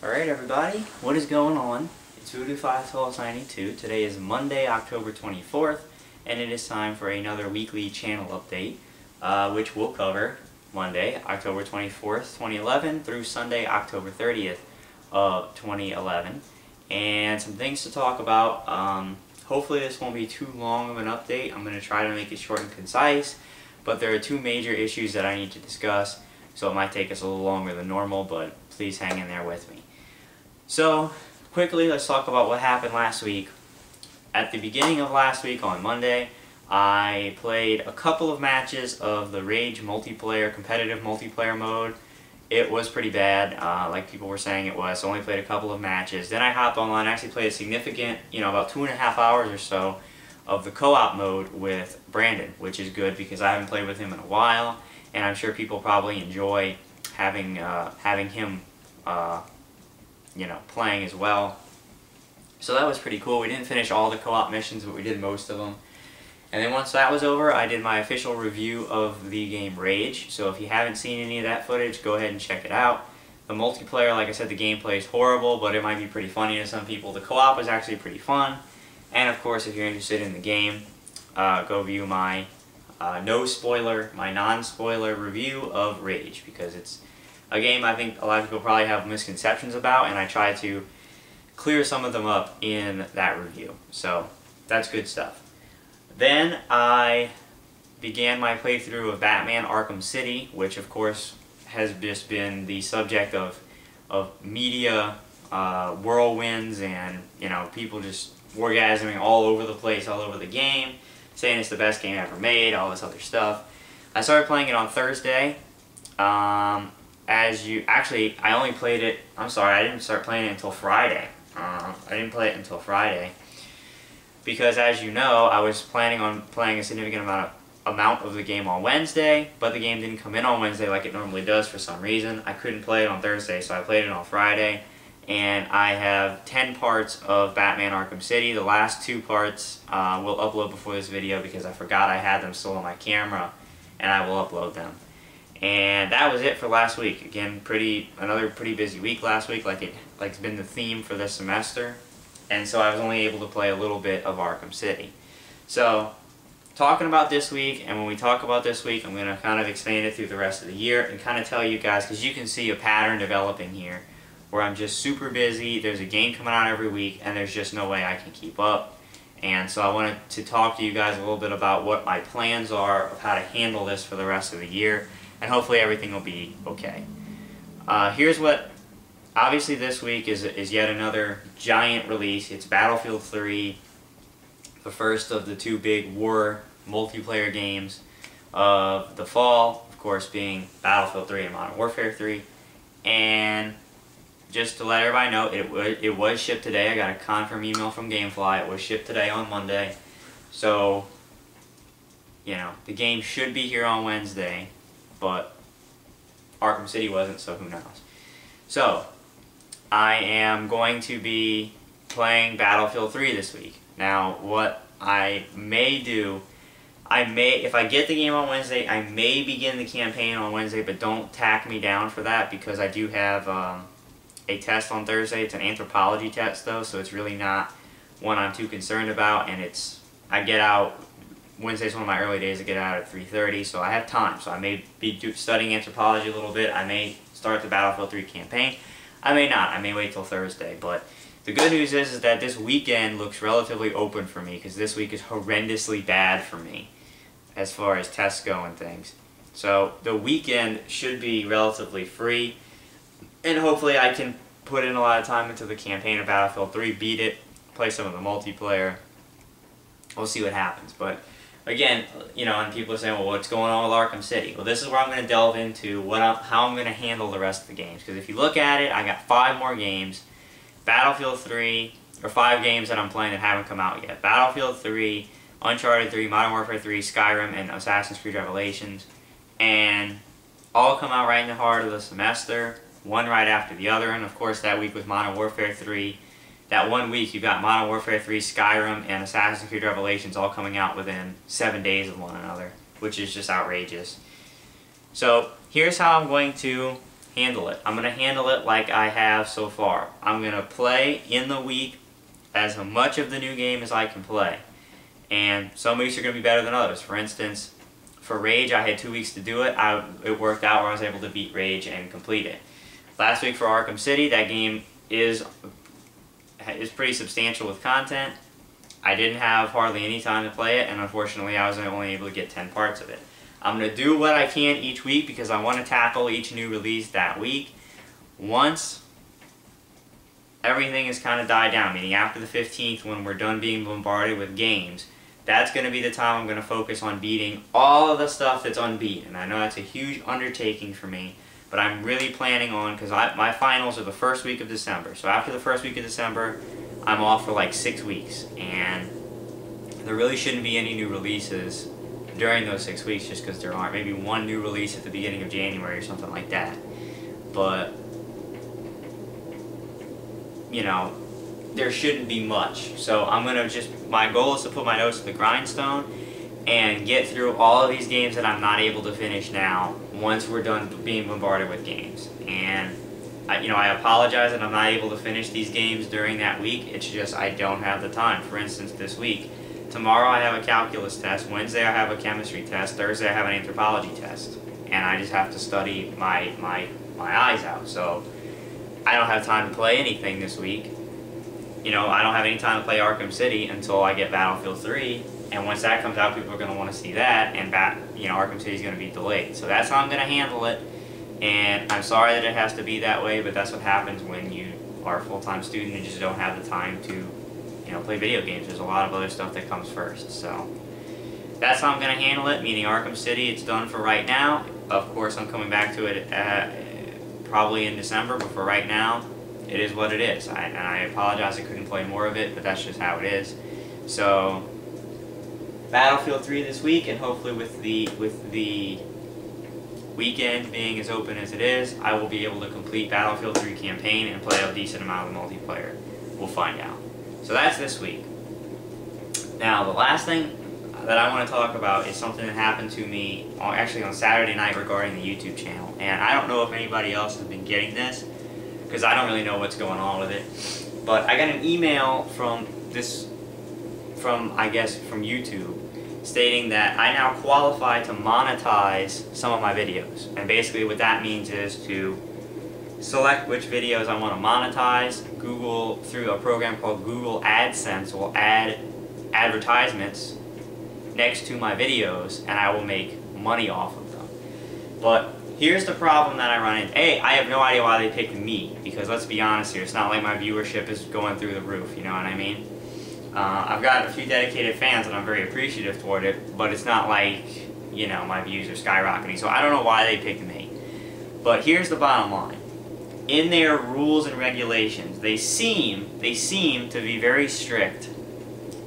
Alright everybody, what is going on? It's Voodoo51292. Today is Monday, October 24th, and it is time for another weekly channel update, which will cover Monday, October 24th, 2011 through Sunday, October 30th of 2011. And some things to talk about. Hopefully this won't be too long of an update. I'm going to try to make it short and concise, but there are two major issues that I need to discuss, so it might take us a little longer than normal, but please hang in there with me. So, quickly, let's talk about what happened last week. At the beginning of last week, on Monday, I played a couple of matches of the Rage multiplayer, competitive multiplayer mode. It was pretty bad, like people were saying it was, so I only played a couple of matches. Then I hopped online and actually played a significant, about 2.5 hours or so of the co-op mode with Brandon, which is good because I haven't played with him in a while, and I'm sure people probably enjoy having him playing as well. So that was pretty cool. We didn't finish all the co-op missions, but we did most of them. And then once that was over, I did my official review of the game Rage. So if you haven't seen any of that footage, go ahead and check it out. The multiplayer, like I said, the gameplay is horrible, but it might be pretty funny to some people. The co-op is actually pretty fun. And of course, if you're interested in the game, go view my my non-spoiler review of Rage, because it's a game I think a lot of people probably have misconceptions about, and I try to clear some of them up in that review. So that's good stuff. Then I began my playthrough of Batman Arkham City, which of course has just been the subject of media whirlwinds and people just orgasming all over the place, all over the game, saying it's the best game ever made, all this other stuff. I started playing it on Thursday. I only played it, I didn't start playing it until Friday. I didn't play it until Friday because, as you know, I was planning on playing a significant amount of the game on Wednesday, but the game didn't come in on Wednesday like it normally does for some reason. I couldn't play it on Thursday, so I played it on Friday, and I have 10 parts of Batman Arkham City. The last 2 parts will upload before this video because I forgot I had them still on my camera, and I will upload them. And that was it for last week. Again, another pretty busy week last week, like it's been the theme for this semester. And so I was only able to play a little bit of Arkham City. So, talking about this week, and when we talk about this week, I'm going to kind of expand it through the rest of the year and kind of tell you guys, because you can see a pattern developing here, where I'm just super busy, there's a game coming out every week, and there's just no way I can keep up. And so I wanted to talk to you guys a little bit about what my plans are of how to handle this for the rest of the year. And hopefully everything will be okay. Here's what, obviously this week is yet another giant release. It's Battlefield 3, the first of the 2 big war multiplayer games of the fall, of course being Battlefield 3 and Modern Warfare 3. And just to let everybody know, it was shipped today. I got a confirm email from Gamefly. It was shipped today on Monday. So, the game should be here on Wednesday. But Arkham City wasn't, so who knows. So, I am going to be playing Battlefield 3 this week. Now, what I may do, if I get the game on Wednesday, I may begin the campaign on Wednesday, but don't tack me down for that because I do have a test on Thursday. It's an anthropology test though, so it's really not one I'm too concerned about, and I get out. Wednesday's one of my early days to get out at 3:30, so I have time. So I may be studying anthropology a little bit. I may start the Battlefield 3 campaign. I may not. I may wait till Thursday. But the good news is that this weekend looks relatively open for me because this week is horrendously bad for me as far as tests go and things. So the weekend should be relatively free, and hopefully I can put in a lot of time into the campaign of Battlefield 3, beat it, play some of the multiplayer. We'll see what happens. But again, and people are saying, well, what's going on with Arkham City? Well, this is where I'm going to delve into how I'm going to handle the rest of the games. Because if you look at it, I got 5 more games. Battlefield 3, or 5 games that I'm playing that haven't come out yet. Battlefield 3, Uncharted 3, Modern Warfare 3, Skyrim, and Assassin's Creed Revelations. And all come out right in the heart of the semester, one right after the other. And of course, that week with Modern Warfare 3, that one week you've got Modern Warfare 3, Skyrim, and Assassin's Creed Revelations all coming out within 7 days of one another, which is just outrageous. So here's how I'm going to handle it. I'm going to handle it like I have so far. I'm going to play in the week as much of the new game as I can play. And some weeks are going to be better than others. For instance, for Rage, I had 2 weeks to do it. It worked out where I was able to beat Rage and complete it. Last week for Akrham City, that game is pretty substantial with content. I didn't have hardly any time to play it, and unfortunately I was only able to get 10 parts of it. I'm going to do what I can each week because I want to tackle each new release that week. Once everything has kind of died down, meaning after the 15th when we're done being bombarded with games, that's going to be the time I'm going to focus on beating all of the stuff that's unbeaten. I know that's a huge undertaking for me, but I'm really planning on, because my finals are the first week of December. So after the first week of December, I'm off for like 6 weeks, and there really shouldn't be any new releases during those 6 weeks just because there aren't. Maybe one new release at the beginning of January or something like that. But, you know, there shouldn't be much. So I'm going to my goal is to put my nose to the grindstone and get through all of these games that I'm not able to finish now once we're done being bombarded with games. And, I apologize that I'm not able to finish these games during that week. It's just I don't have the time. For instance, this week, tomorrow I have a calculus test, Wednesday I have a chemistry test, Thursday I have an anthropology test. And I just have to study my eyes out. So I don't have time to play anything this week. I don't have any time to play Akrham City until I get Battlefield 3, and once that comes out, people are going to want to see that, and Akrham City is going to be delayed. So that's how I'm going to handle it, and I'm sorry that it has to be that way, but that's what happens when you are a full-time student and just don't have the time to, play video games. There's a lot of other stuff that comes first. So that's how I'm going to handle it, meaning Akrham City, it's done for right now. Of course, I'm coming back to it probably in December, but for right now, it is what it is. And I apologize I couldn't play more of it, but that's just how it is. So, Battlefield 3 this week, and hopefully with the weekend being as open as it is, I will be able to complete Battlefield 3 campaign and play a decent amount of multiplayer. We'll find out. So that's this week. Now, the last thing that I want to talk about is something that happened to me actually on Saturday night regarding the YouTube channel. And I don't know if anybody else has been getting this, because I don't really know what's going on with it. But I got an email from YouTube, stating that I now qualify to monetize some of my videos. And basically what that means is to select which videos I want to monetize. Google, through a program called Google AdSense, will add advertisements next to my videos, and I will make money off of them. But here's the problem that I run into. I have no idea why they picked me, because let's be honest here, it's not like my viewership is going through the roof, you know what I mean? I've got a few dedicated fans and I'm very appreciative toward it, but it's not like, my views are skyrocketing, so I don't know why they picked me. But here's the bottom line. In their rules and regulations, they seem to be very strict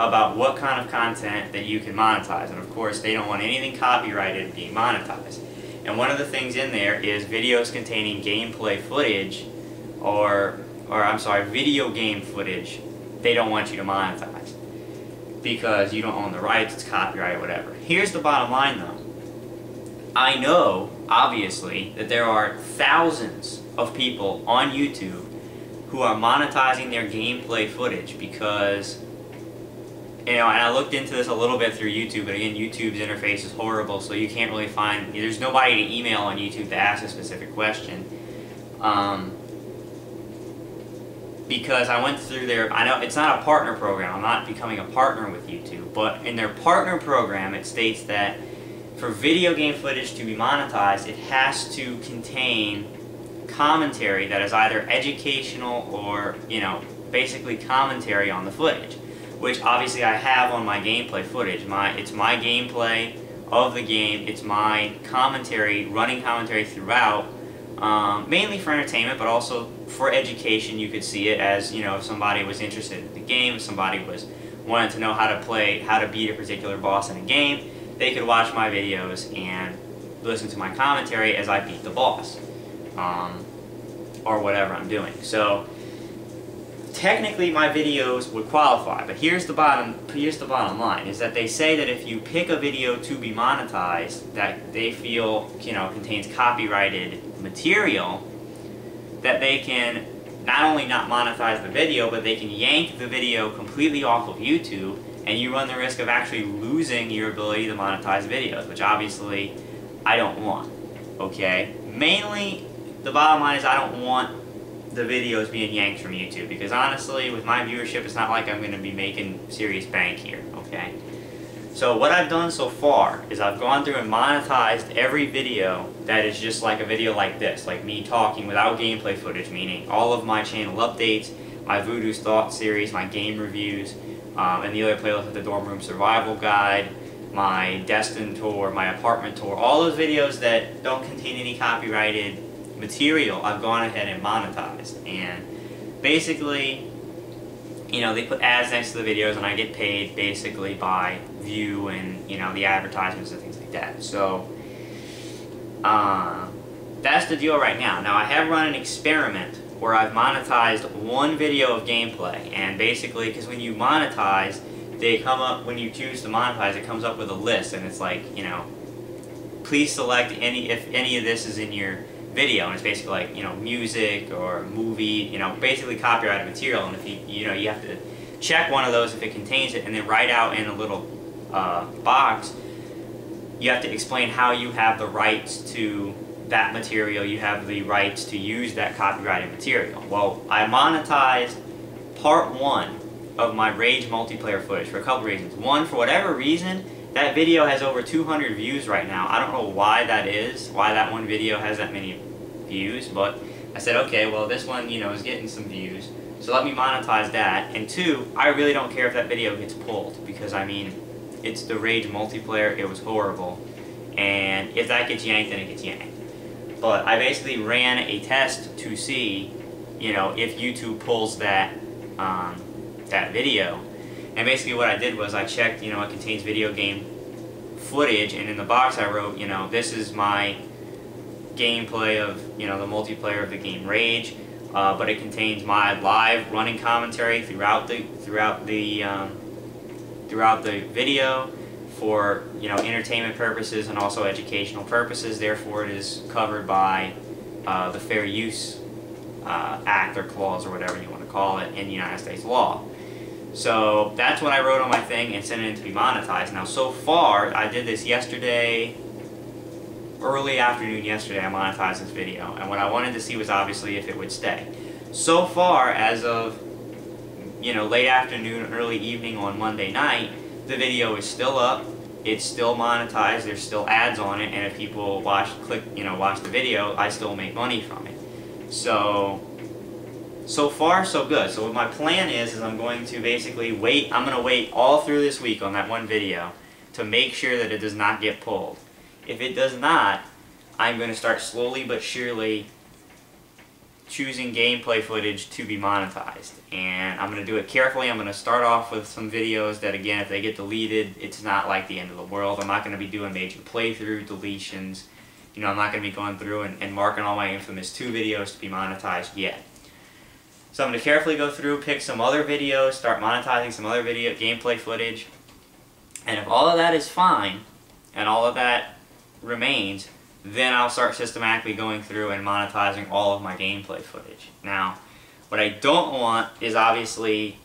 about what kind of content that you can monetize, and of course they don't want anything copyrighted being monetized. And one of the things in there is videos containing gameplay footage, video game footage, they don't want you to monetize because you don't own the rights, it's copyright or whatever. Here's the bottom line though. I know, obviously, that there are thousands of people on YouTube who are monetizing their gameplay footage because, and I looked into this a little bit through YouTube, but again, YouTube's interface is horrible, so you can't really find, there's nobody to email on YouTube to ask a specific question. Because I went through their, I know it's not a partner program, I'm not becoming a partner with YouTube, but in their partner program it states that for video game footage to be monetized, it has to contain commentary that is either educational or, basically commentary on the footage, which obviously I have on my gameplay footage. It's my gameplay of the game, it's my commentary, running commentary throughout, mainly for entertainment, but also for education. You could see it as, if somebody was interested in the game, if somebody wanted to know how to beat a particular boss in a game, they could watch my videos and listen to my commentary as I beat the boss, or whatever I'm doing. So technically my videos would qualify, but here's the bottom line, is that they say that if you pick a video to be monetized that they feel, contains copyrighted material, that they can not only not monetize the video, but they can yank the video completely off of YouTube, and you run the risk of actually losing your ability to monetize videos, which obviously I don't want, okay? Mainly, the bottom line is I don't want the videos being yanked from YouTube, because honestly, with my viewership, it's not like I'm going to be making serious bank here, okay? So what I've done so far is I've gone through and monetized every video that is just like a video like this, like me talking without gameplay footage, meaning all of my channel updates, my Voodoo's Thoughts series, my game reviews, and the other playlist with the Dorm Room Survival Guide, my Destin tour, my apartment tour, all those videos that don't contain any copyrighted material, I've gone ahead and monetized. And basically, you know, they put ads next to the videos, and I get paid basically by view and, you know, the advertisements and things like that. So that's the deal right now. Now, I have run an experiment where I've monetized one video of gameplay, and basically, because when you monetize, they come up, when you choose to monetize, it comes up with a list, and it's like, you know, please select if any of this is in your video, and it's basically like, you know, music or movie, you know, basically copyrighted material, and if you know, you have to check one of those if it contains it, and then write out in a little box, you have to explain how you have the rights to that material, you have the rights to use that copyrighted material. Well, I monetized part 1 of my Rage multiplayer footage for a couple reasons. One, for whatever reason, that video has over 200 views right now. I don't know why that is, why that one video has that many views, but I said, okay, well, this one, you know, is getting some views, so let me monetize that. And 2, I really don't care if that video gets pulled, because, I mean, it's the Rage multiplayer, it was horrible, and if that gets yanked, then it gets yanked. But I basically ran a test to see, you know, if YouTube pulls that, that video. And basically what I did was I checked, you know, it contains video game footage, and in the box I wrote, you know, this is my gameplay of, you know, the multiplayer of the game Rage, but it contains my live running commentary throughout the video for, you know, entertainment purposes and also educational purposes. Therefore, it is covered by the Fair Use Act or clause or whatever you want to call it in the United States law. So that's what I wrote on my thing and sent it in to be monetized. Now, so far, I did this yesterday, early afternoon yesterday, I monetized this video. And what I wanted to see was obviously if it would stay. So far, as of, you know, late afternoon, early evening on Monday night, the video is still up. It's still monetized. There's still ads on it. And if people watch the video, I still make money from it. So far, so good. So what my plan is I'm going to basically wait. I'm going to wait all through this week on that one video to make sure that it does not get pulled. If it does not, I'm going to start slowly but surely choosing gameplay footage to be monetized. And I'm going to do it carefully. I'm going to start off with some videos that, again, if they get deleted, it's not like the end of the world. I'm not going to be doing major playthrough deletions. You know, I'm not going to be going through and marking all my infamous 2 videos to be monetized yet. So I'm going to carefully go through, pick some other videos, start monetizing some other video gameplay footage. And if all of that is fine, and all of that remains, then I'll start systematically going through and monetizing all of my gameplay footage. Now, what I don't want is obviously,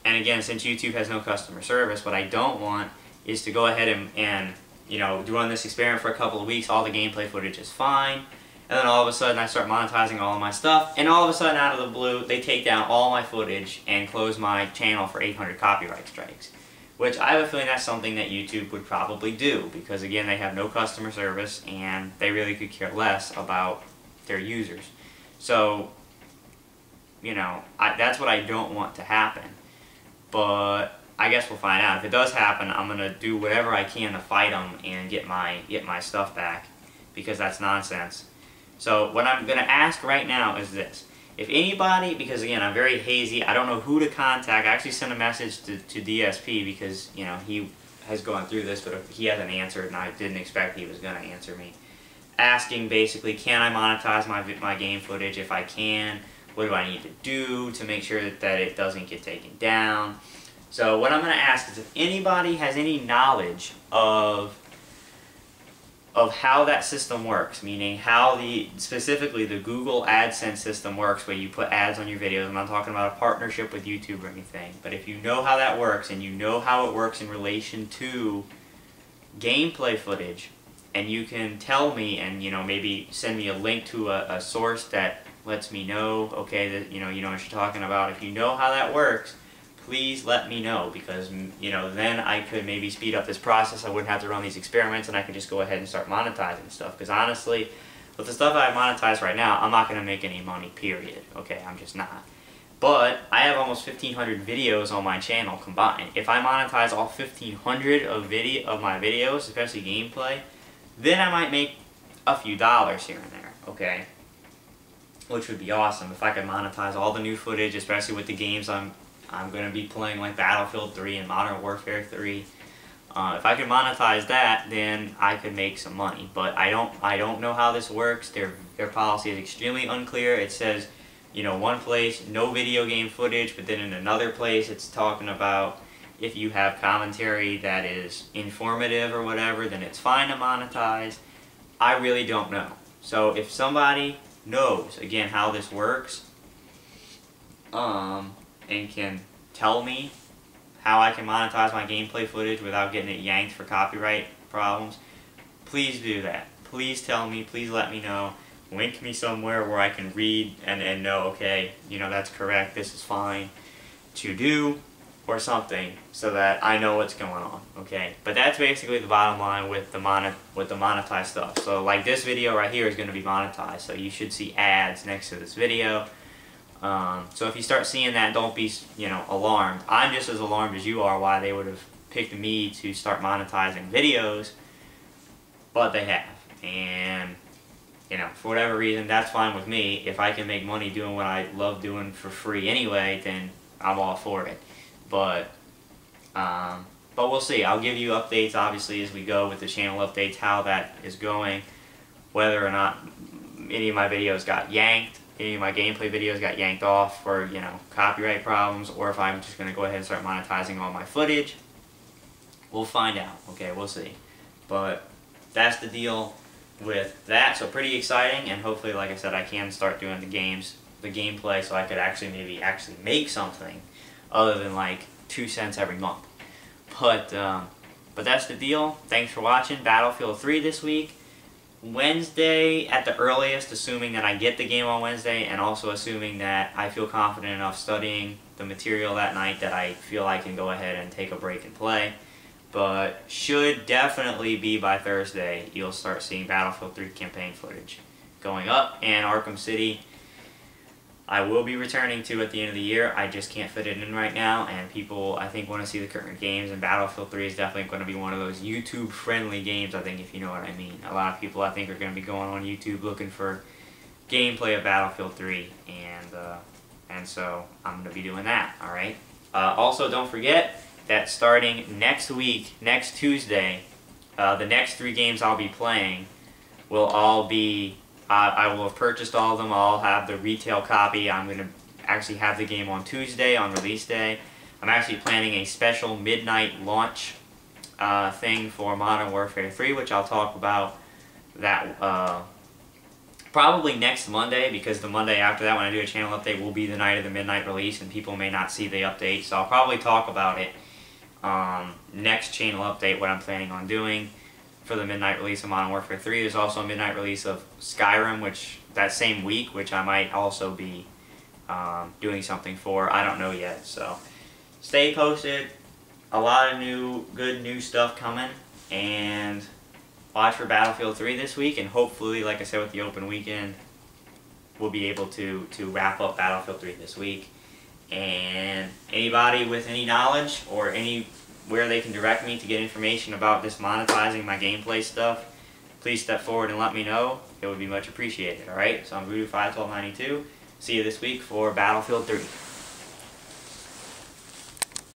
and again, since YouTube has no customer service, what I don't want is to go ahead and you know, run this experiment for a couple of weeks, all the gameplay footage is fine, and then all of a sudden I start monetizing all of my stuff, and all of a sudden out of the blue, they take down all my footage and close my channel for 800 copyright strikes. Which I have a feeling that's something that YouTube would probably do, because again, they have no customer service and they really could care less about their users. So, you know, that's what I don't want to happen. But I guess we'll find out. If it does happen, I'm going to do whatever I can to fight them and get my stuff back, because that's nonsense. So what I'm going to ask right now is this. If anybody, because again, I'm very hazy, I don't know who to contact. I actually sent a message to DSP because, you know, he has gone through this, but he hasn't answered, and I didn't expect he was going to answer me. Asking basically, can I monetize my game footage? If I can, what do I need to do to make sure that it doesn't get taken down? So what I'm going to ask is if anybody has any knowledge of of how that system works, meaning how specifically the Google AdSense system works, where you put ads on your videos. I'm not talking about a partnership with YouTube or anything, but if you know how that works and you know how it works in relation to gameplay footage, and you can tell me and maybe send me a link to a source that lets me know, okay, that you know what you're talking about. If you know how that works, please let me know, because then I could maybe speed up this process. I wouldn't have to run these experiments, and I could just go ahead and start monetizing stuff. Because honestly, with the stuff I monetize right now, I'm not going to make any money, period. Okay, I'm just not. But I have almost 1,500 videos on my channel combined. If I monetize all 1,500 of my videos, especially gameplay, then I might make a few dollars here and there, okay? Which would be awesome if I could monetize all the new footage, especially with the games I'm going to be playing, like Battlefield 3 and Modern Warfare 3. If I could monetize that, then I could make some money. But I don't know how this works. Their policy is extremely unclear. It says, one place, no video game footage, but then in another place it's talking about if you have commentary that is informative or whatever, then it's fine to monetize. I really don't know. So if somebody knows, again, how this works, and can tell me how I can monetize my gameplay footage without getting it yanked for copyright problems, please do that. Please tell me, please let me know. Link me somewhere where I can read and know, okay, that's correct, this is fine to do, or something, so that I know what's going on, okay? But that's basically the bottom line with the monetized stuff. So like this video right here is going to be monetized, so you should see ads next to this video. So if you start seeing that, don't be, alarmed. I'm just as alarmed as you are why they would have picked me to start monetizing videos, but they have. And, for whatever reason, that's fine with me. If I can make money doing what I love doing for free anyway, then I'm all for it. But we'll see. I'll give you updates, obviously, as we go with the channel updates, how that is going, whether or not any of my videos got yanked. Any of my gameplay videos got yanked off for, copyright problems, or if I'm just going to go ahead and start monetizing all my footage. We'll find out. Okay, we'll see. But that's the deal with that. So pretty exciting, and hopefully, like I said, I can start doing the gameplay, so I could actually make something other than like 2 cents every month. But that's the deal. Thanks for watching Battlefield 3 this week. Wednesday at the earliest, assuming that I get the game on Wednesday, and also assuming that I feel confident enough studying the material that night that I feel I can go ahead and take a break and play. But should definitely be by Thursday, you'll start seeing Battlefield 3 campaign footage going up, and Akrham City I will be returning to at the end of the year. I just can't fit it in right now, and people, I think, want to see the current games, and Battlefield 3 is definitely going to be one of those YouTube-friendly games, I think, if you know what I mean. A lot of people, I think, are going to be going on YouTube looking for gameplay of Battlefield 3, and so I'm going to be doing that, alright? Also, don't forget that starting next week, next Tuesday, the next 3 games I'll be playing will all be... I will have purchased all of them. I'll have the retail copy. I'm going to actually have the game on Tuesday, on release day. I'm actually planning a special midnight launch thing for Modern Warfare 3, which I'll talk about that probably next Monday, because the Monday after that, when I do a channel update, will be the night of the midnight release, and people may not see the update. So I'll probably talk about it next channel update, what I'm planning on doing for the midnight release of Modern Warfare 3. There's also a midnight release of Skyrim, which that same week, which I might also be doing something for. I don't know yet, so stay posted. A lot of good new stuff coming, and watch for Battlefield 3 this week, and hopefully, like I said, with the open weekend, we'll be able to wrap up Battlefield 3 this week. And anybody with any knowledge or where they can direct me to get information about this monetizing my gameplay stuff, please step forward and let me know. It would be much appreciated, alright? So I'm Voodoo51292. See you this week for Battlefield 3.